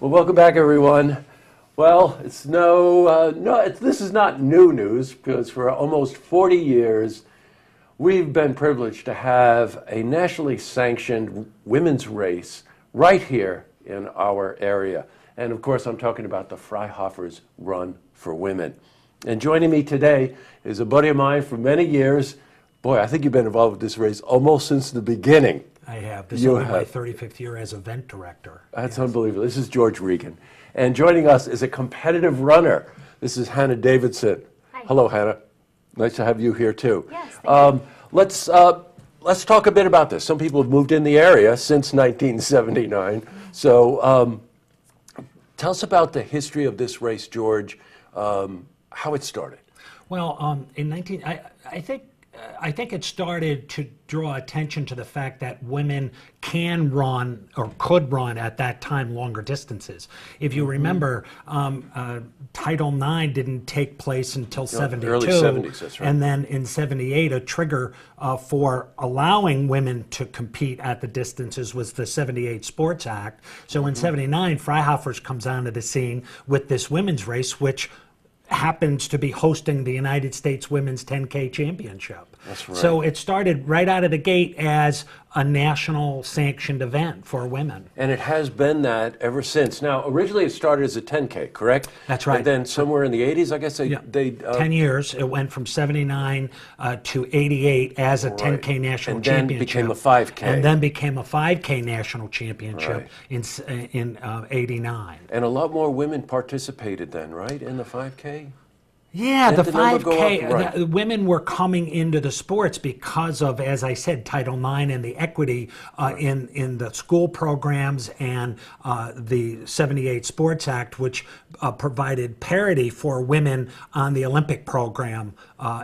Well, welcome back, everyone. Well, this is not new news because for almost 40 years, we've been privileged to have a nationally sanctioned women's race right here in our area. And of course, I'm talking about the Freihofer's Run for Women. And joining me today is a buddy of mine for many years. Boy, I think you've been involved with this race almost since the beginning. I have. This will be my 35th year as event director. That's unbelievable. This is George Regan. And joining us is a competitive runner. This is Hannah Davidson. Hi. Hello, Hannah. Nice to have you here, too. Yes, thank you. Let's talk a bit about this. Some people have moved in the area since 1979. So tell us about the history of this race, George, how it started. Well, I think it started to draw attention to the fact that women can run or could run at that time longer distances. If you remember, Title IX didn't take place until 72. Early 70s, that's right. And then in 78, a trigger for allowing women to compete at the distances was the 78 Sports Act. So in 79, Freihofer's comes onto the scene with this women's race, which happens to be hosting the United States Women's 10K Championship. That's right. So it started right out of the gate as a national sanctioned event for women. And it has been that ever since. Now, originally it started as a 10K, correct? That's right. And then somewhere in the 80s, I guess they 10 years. It went from 79 to 88 as a 10K national championship. And then became a 5K. And then became a 5K national championship in 89. And a lot more women participated then, right, in the 5K? Yeah, the Didn't the number go 5K, up? Right. the women were coming into the sports because of, as I said, Title IX and the equity in the school programs and the 78 Sports Act, which provided parity for women on the Olympic program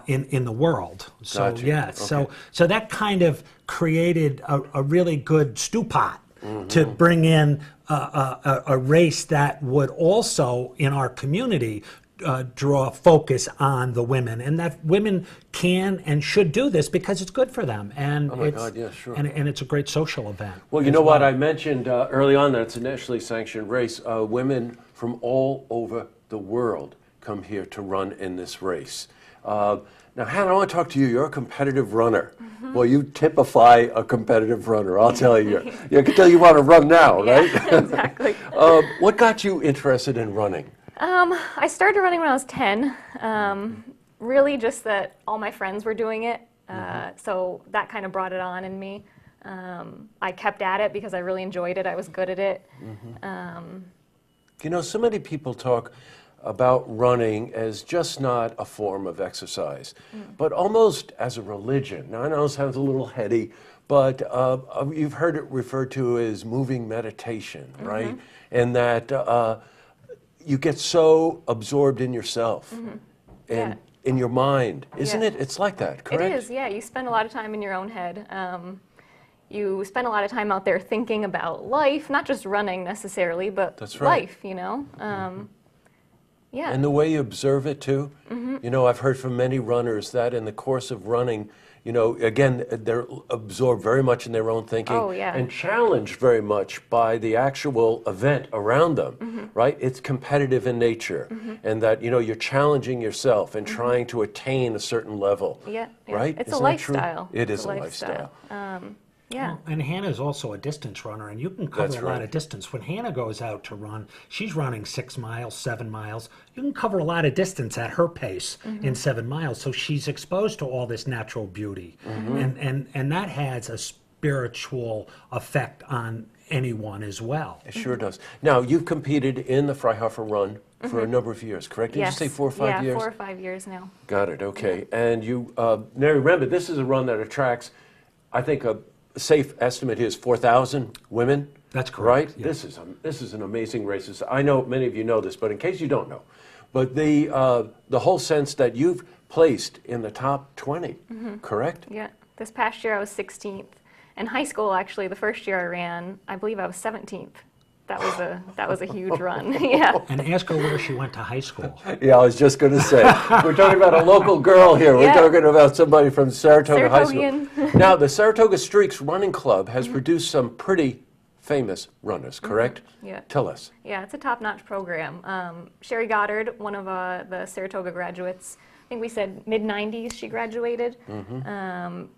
in the world. So, Gotcha. yeah, Okay. so that kind of created a really good stew pot to bring in a race that would also, in our community, draw focus on the women, and that women can and should do this because it's good for them, and and it's a great social event. Well, you know what I mentioned early on, that it's a nationally sanctioned race. Women from all over the world come here to run in this race. Now, Hannah, I want to talk to you. You're a competitive runner. Well, you typify a competitive runner. I'll tell you. I can tell you want to run now, right? Yeah, exactly. What got you interested in running? I started running when I was 10. Really just that all my friends were doing it. So that kind of brought it on in me. I kept at it because I really enjoyed it. I was good at it. You know, so many people talk about running as just not a form of exercise, but almost as a religion. Now, I know it sounds a little heady, but you've heard it referred to as moving meditation, right? And that you get so absorbed in yourself and in your mind, isn't it? It's like that, correct? It is, yeah. You spend a lot of time in your own head. You spend a lot of time out there thinking about life, not just running necessarily, but life, you know? Yeah. And the way you observe it, too. You know, I've heard from many runners that in the course of running, you know, again, they're absorbed very much in their own thinking and challenged very much by the actual event around them, right? It's competitive in nature, and that, you know, you're challenging yourself and trying to attain a certain level, right? It's Isn't a lifestyle. It is a lifestyle. Yeah. Well, and Hannah's also a distance runner, and you can cover a lot of distance. When Hannah goes out to run, she's running 6 miles, 7 miles. You can cover a lot of distance at her pace in 7 miles. So she's exposed to all this natural beauty, and that has a spiritual effect on anyone as well. It sure does. Now, you've competed in the Freihofer Run for a number of years, correct? Did you say 4 or 5 years? Yeah, 4 or 5 years now. Got it, okay. And you, now remember, this is a run that attracts, I think, a safe estimate is 4,000 women. That's correct. Right? Yeah. This is an amazing race. I know many of you know this, but in case you don't know, but the whole sense that you've placed in the top 20, correct? Yeah. This past year I was 16th. In high school, actually, the first year I ran, I believe I was 17th. That was a huge run. Yeah. And ask her where she went to high school. Yeah, I was just going to say, we're talking about a local girl here. We're talking about somebody from Saratoga High School. Now, the Saratoga Streaks Running Club has produced some pretty famous runners, correct? Yeah. Tell us. Yeah, it's a top-notch program. Sherry Goddard, one of the Saratoga graduates, I think we said mid-90s she graduated.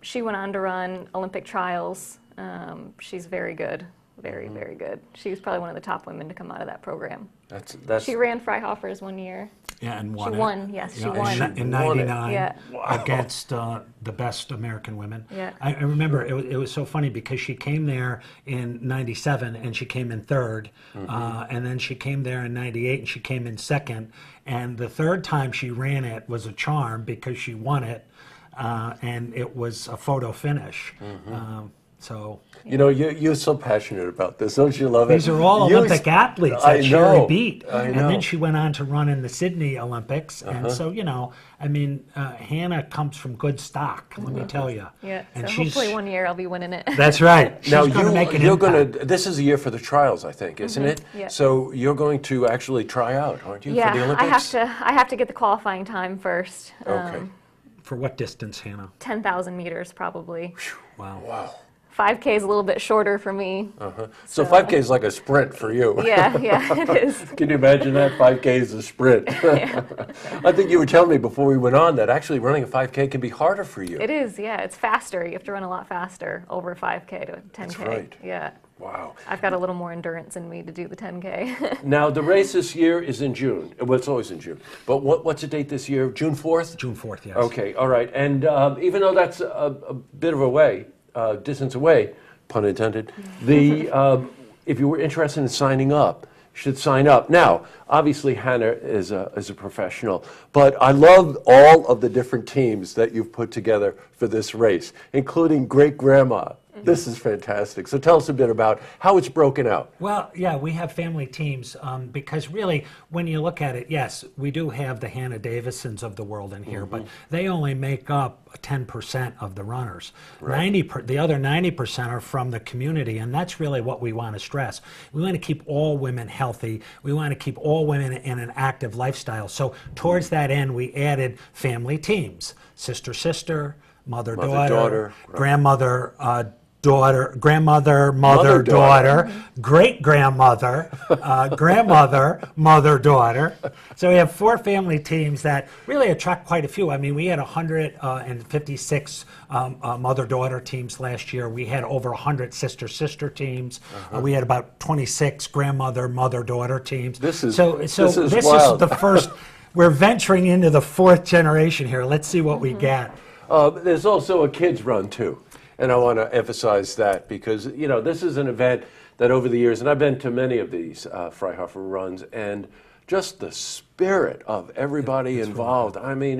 She went on to run Olympic trials. She's very good, very good. She was probably one of the top women to come out of that program. That's She ran Freihofer's one year. Yeah, and won She it. won, yes, she Yeah, won. in won it. 99 Yeah. against the best American women. Yeah. I remember it was so funny because she came there in 97 and she came in third. And then she came there in 98 and she came in second. And the third time she ran it was a charm because she won it. And it was a photo finish. So You know, you're so passionate about this, don't you love it? these are all Olympic athletes I that Sherry know, beat. I And know. then she went on to run in the Sydney Olympics. And so, you know, I mean, Hannah comes from good stock, let me tell you. Yeah, And so she's, hopefully one year I'll be winning it. that's right. She's Now going to make an you're impact. gonna. This is a year for the trials, I think, isn't it? Yeah. So you're going to actually try out, aren't you, Yeah, for the Olympics? I have to get the qualifying time first. Okay. For what distance, Hannah? 10,000 meters probably. Wow. Wow. 5K is a little bit shorter for me. So 5K is like a sprint for you. Yeah, it is. Can you imagine that? 5K is a sprint. I think you were telling me before we went on that actually running a 5K can be harder for you. It is, yeah. It's faster. You have to run a lot faster over 5K to 10K. That's right. Yeah. Wow. I've got a little more endurance in me to do the 10K. Now, the race this year is in June. Well, it's always in June. But what's the date this year? June 4th? June 4th, yes. Okay, all right. And even though that's a bit of a way, distance away, pun intended, if you were interested in signing up, you should sign up. Now, obviously, Hannah is a professional, but I love all of the different teams that you've put together for this race, including Great Grandma. This is fantastic. So tell us a bit about how it's broken out. Well, yeah, we have family teams because really, when you look at it, yes, we do have the Hannah Davidsons of the world in here, but they only make up 10% of the runners. The other 90% are from the community, and that's really what we want to stress. We want to keep all women healthy. We want to keep all women in an active lifestyle. So towards that end, we added family teams: sister, mother-daughter, grandmother, daughter, grandmother, mother-daughter, great-grandmother, grandmother, mother-daughter. So we have 4 family teams that really attract quite a few. I mean, we had 156 mother-daughter teams last year. We had over 100 sister teams. We had about 26 grandmother, mother-daughter teams. This is so this this is is wild. the first. We're venturing into the 4th generation here. Let's see what we get. There's also a kids run too, and I want to emphasize that because you know this is an event that over the years, and I've been to many of these Freihofer runs, and just the spirit of everybody involved. I mean,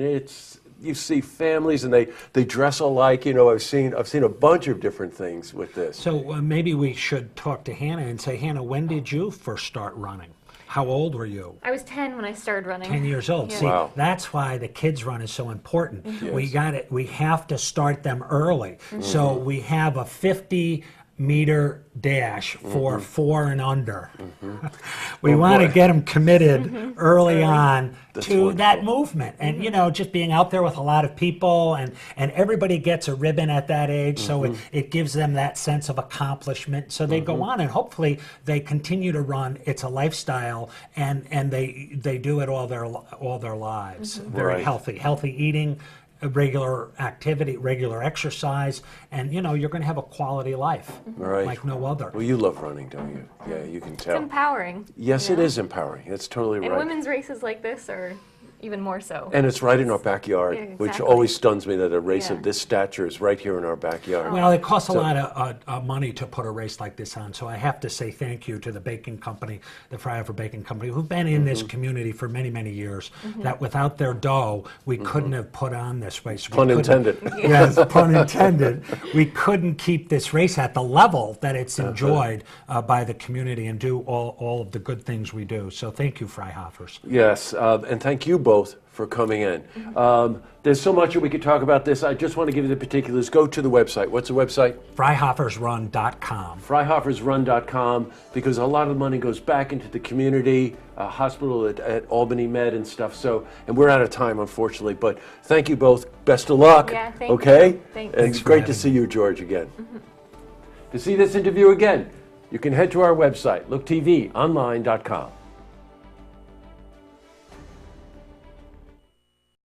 you see families and they dress alike. You know, I've seen a bunch of different things with this. So maybe we should talk to Hannah and say, Hannah, when did you first start running? How old were you? I was 10 when I started running. 10 years old. Yeah. See, Wow. that's why the kids run is so important. Yes. We have to start them early. So we have a 50-meter dash for 4 and under. We want to get them committed early on to that movement. And, you know, just being out there with a lot of people and everybody gets a ribbon at that age. So it gives them that sense of accomplishment. So they go on and hopefully they continue to run. It's a lifestyle and they do it all their lives. Very Right. healthy eating, a regular activity, regular exercise, and you know you're going to have a quality life Right. like no other. Well, you love running, don't you? Yeah, you can It's tell. empowering. Yes, you it know? is empowering. That's totally And right. women's races like this are even more so. And it's right in our backyard, Yeah, which exactly. always stuns me that a race Yeah. of this stature is right here in our backyard. Well, it costs a lot of money to put a race like this on, so I have to say thank you to the baking company, the Freihofer Baking Company, who've been in this community for many, many years. That without their dough, we couldn't have put on this race. We Pun couldn't- intended. Yes, pun intended. We couldn't keep this race at the level that it's enjoyed by the community and do all of the good things we do. So thank you, Freihofers. Yes, and thank you both for coming in. There's so much that we could talk about this. I just want to give you the particulars. Go to the website. What's the website? Freihofersrun.com. Freihofersrun.com, because a lot of the money goes back into the community, hospital at Albany Med and stuff. So, and we're out of time, unfortunately. But thank you both. Best of luck. Yeah, thank okay? you. Thank you. And Thanks it's for great to having see you, George, again. To see this interview again, you can head to our website, looktvonline.com.